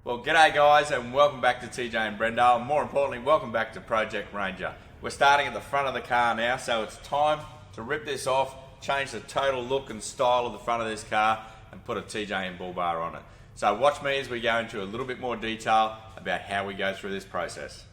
Well, g'day guys, and welcome back to TJM Brendale, and more importantly, welcome back to Project Ranger. We're starting at the front of the car now, so it's time to rip this off, change the total look and style of the front of this car, and put a TJM bull bar on it. So watch me as we go into a little bit more detail about how we go through this process.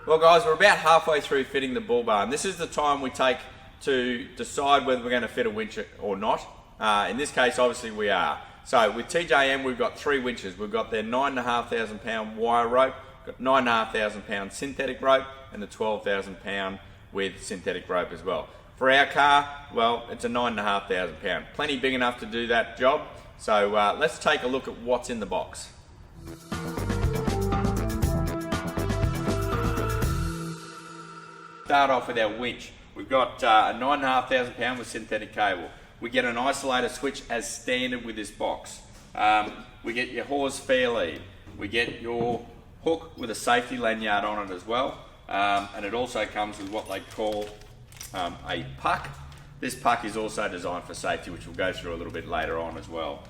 Well guys, we're about halfway through fitting the bull bar, and this is the time we take to decide whether we're going to fit a winch or not. In this case, obviously we are. So with TJM, we've got three winches. We've got their 9,500 pound wire rope, got 9,500 pound synthetic rope, and the 12,000 pound with synthetic rope as well. For our car, well, it's a 9,500 pound. Plenty big enough to do that job. So let's take a look at what's in the box. Start off with our winch. We've got a 9,500 pound with synthetic cable. We get an isolator switch as standard with this box. We get your hawse fair lead. We get your hook with a safety lanyard on it as well. And it also comes with what they call a puck. This puck is also designed for safety, which we'll go through a little bit later on as well.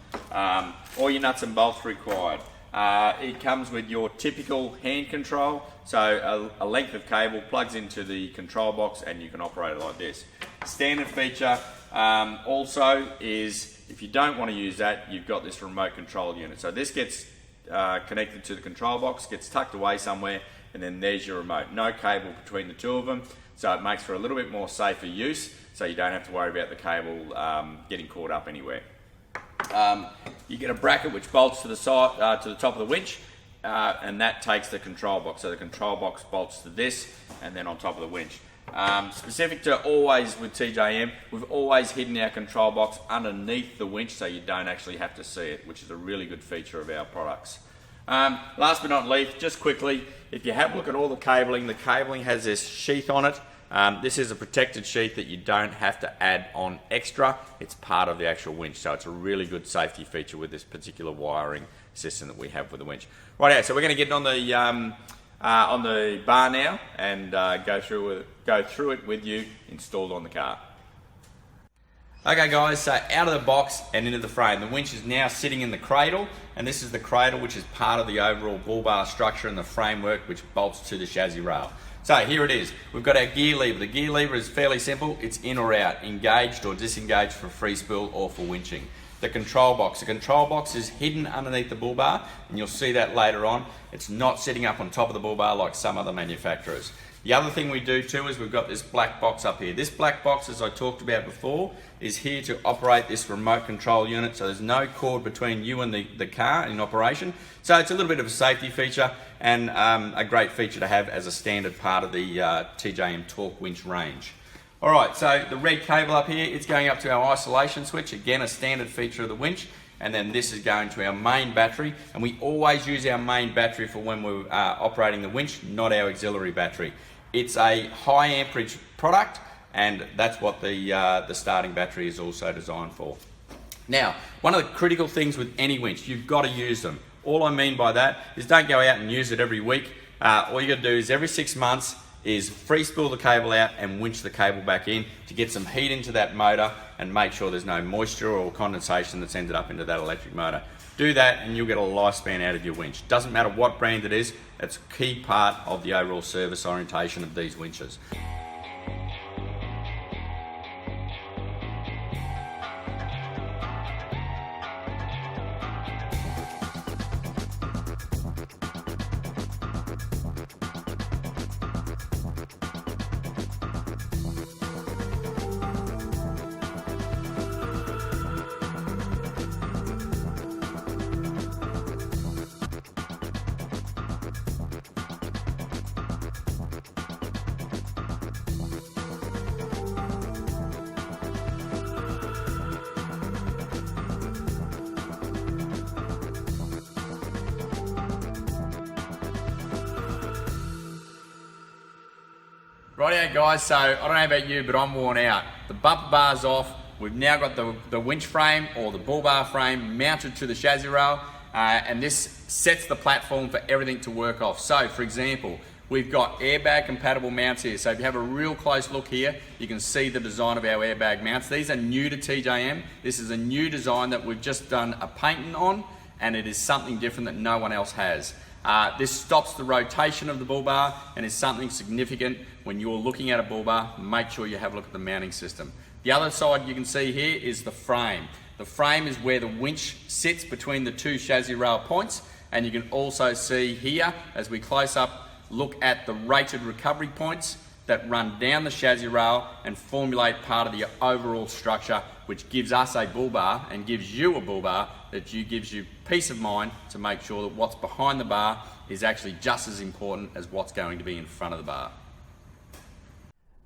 All your nuts and bolts required. It comes with your typical hand control, so a length of cable plugs into the control box and you can operate it like this. Standard feature also is, if you don't want to use that, you've got this remote control unit. So this gets connected to the control box, gets tucked away somewhere, and then there's your remote. No cable between the two of them, so it makes for a little bit more safer use, so you don't have to worry about the cable getting caught up anywhere. You get a bracket which bolts to the side, to the top of the winch, and that takes the control box. So the control box bolts to this, and then on top of the winch. Specific to always with TJM, we've always hidden our control box underneath the winch, so you don't actually have to see it, which is a really good feature of our products. Last but not least, just quickly, if you have a look at all the cabling has this sheath on it. This is a protected sheath that you don't have to add on extra. It's part of the actual winch, so it's a really good safety feature with this particular wiring system that we have with the winch. Right, so we're going to get on the bar now and go through it with you installed on the car. Okay guys, so out of the box and into the frame. The winch is now sitting in the cradle, and this is the cradle which is part of the overall bull bar structure and the framework which bolts to the chassis rail. So here it is. We've got our gear lever. The gear lever is fairly simple. It's in or out, engaged or disengaged for free spool or for winching. The control box. The control box is hidden underneath the bull bar, and you'll see that later on. It's not sitting up on top of the bull bar like some other manufacturers. The other thing we do too is we've got this black box up here. This black box, as I talked about before, is here to operate this remote control unit, so there's no cord between you and the car in operation. So it's a little bit of a safety feature and a great feature to have as a standard part of the TJM Torque winch range. Alright, so the red cable up here, it's going up to our isolation switch, again a standard feature of the winch, and then this is going to our main battery, and we always use our main battery for when we're operating the winch, not our auxiliary battery. It's a high amperage product, and that's what the starting battery is also designed for. Now, one of the critical things with any winch, you've got to use them. All I mean by that is don't go out and use it every week. All you got to do is every 6 months is free spool the cable out and winch the cable back in to get some heat into that motor and make sure there's no moisture or condensation that's ended up into that electric motor. Do that and you'll get a lifespan out of your winch. Doesn't matter what brand it is, it's a key part of the overall service orientation of these winches. Rightio guys, so I don't know about you, but I'm worn out. The bumper bar's off. We've now got the winch frame or the bull bar frame mounted to the chassis rail, and this sets the platform for everything to work off. So for example, we've got airbag compatible mounts here. So if you have a real close look here, you can see the design of our airbag mounts. These are new to TJM. This is a new design that we've just done a painting on, and it is something different that no one else has. This stops the rotation of the bull bar and is something significant when you're looking at a bull bar. Make sure you have a look at the mounting system. The other side you can see here is the frame. The frame is where the winch sits between the two chassis rail points, and you can also see here as we close up look at the rated recovery points that run down the chassis rail and formulate part of the overall structure, which gives us a bull bar and gives you a bull bar that gives you peace of mind to make sure that what's behind the bar is actually just as important as what's going to be in front of the bar.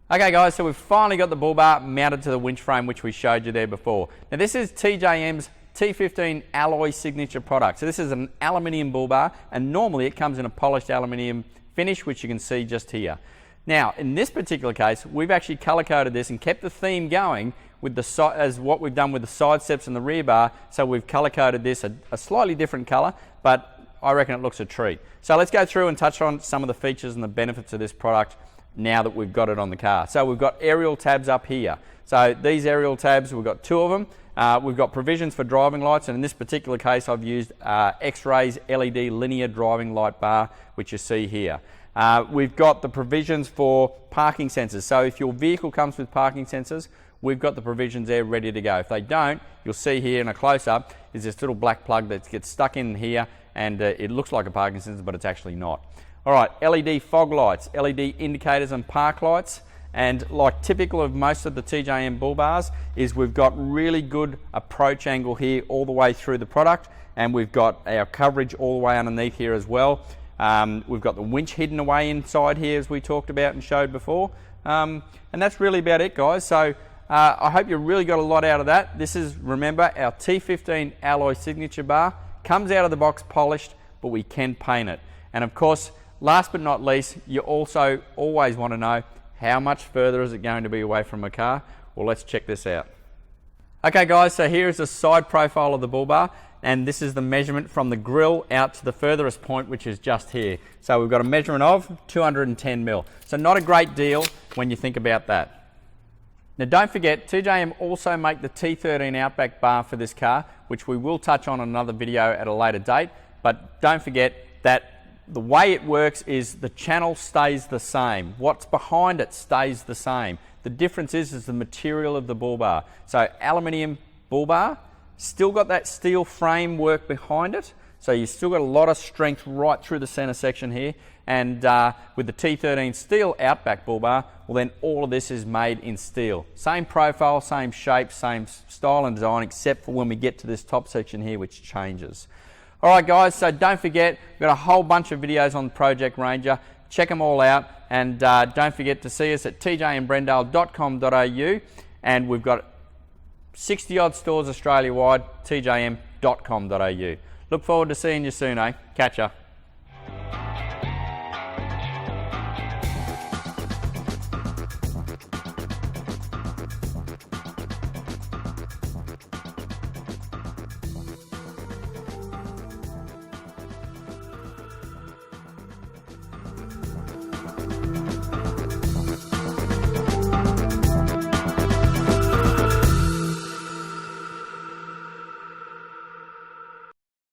Okay guys, so we've finally got the bull bar mounted to the winch frame which we showed you there before. Now this is TJM's T15 alloy signature product. So this is an aluminium bull bar, and normally it comes in a polished aluminium finish, which you can see just here. Now in this particular case, we've actually color coded this and kept the theme going with the as what we've done with the side steps and the rear bar. So we've color coded this a slightly different color, but I reckon it looks a treat. So let's go through and touch on some of the features and the benefits of this product now that we've got it on the car. So we've got aerial tabs up here. So these aerial tabs, we've got two of them. We've got provisions for driving lights, and in this particular case I've used X-Rays LED linear driving light bar, which you see here. We've got the provisions for parking sensors. So if your vehicle comes with parking sensors, we've got the provisions there ready to go. If they don't, you'll see here in a close-up is this little black plug that gets stuck in here, and it looks like a parking sensor, but it's actually not. All right, LED fog lights, LED indicators and park lights, and like typical of most of the TJM bull bars is we've got really good approach angle here all the way through the product, and we've got our coverage all the way underneath here as well. We've got the winch hidden away inside here as we talked about and showed before, and that's really about it guys. So I hope you really got a lot out of that. This is, remember, our T15 alloy signature bar. Comes out of the box polished, but we can paint it. And of course, last but not least, you also always want to know how much further is it going to be away from a car. Well, let's check this out. Okay guys, so here is the side profile of the bull bar, and this is the measurement from the grill out to the furthest point, which is just here. So we've got a measurement of 210 mil. So not a great deal when you think about that. Now don't forget, TJM also make the T13 Outback bar for this car, which we will touch on another video at a later date, but don't forget that the way it works is the channel stays the same. What's behind it stays the same. The difference is the material of the bull bar. So aluminium bull bar, still got that steel framework behind it, so you've still got a lot of strength right through the center section here. And with the T13 steel Outback bull bar, well then all of this is made in steel. Same profile, same shape, same style and design, except for when we get to this top section here, which changes. All right guys, so don't forget, we've got a whole bunch of videos on Project Ranger. Check them all out, and don't forget to see us at tjmbrendale.com.au, and we've got 60 odd stores Australia-wide, tjm.com.au. Look forward to seeing you soon, eh? Catch ya.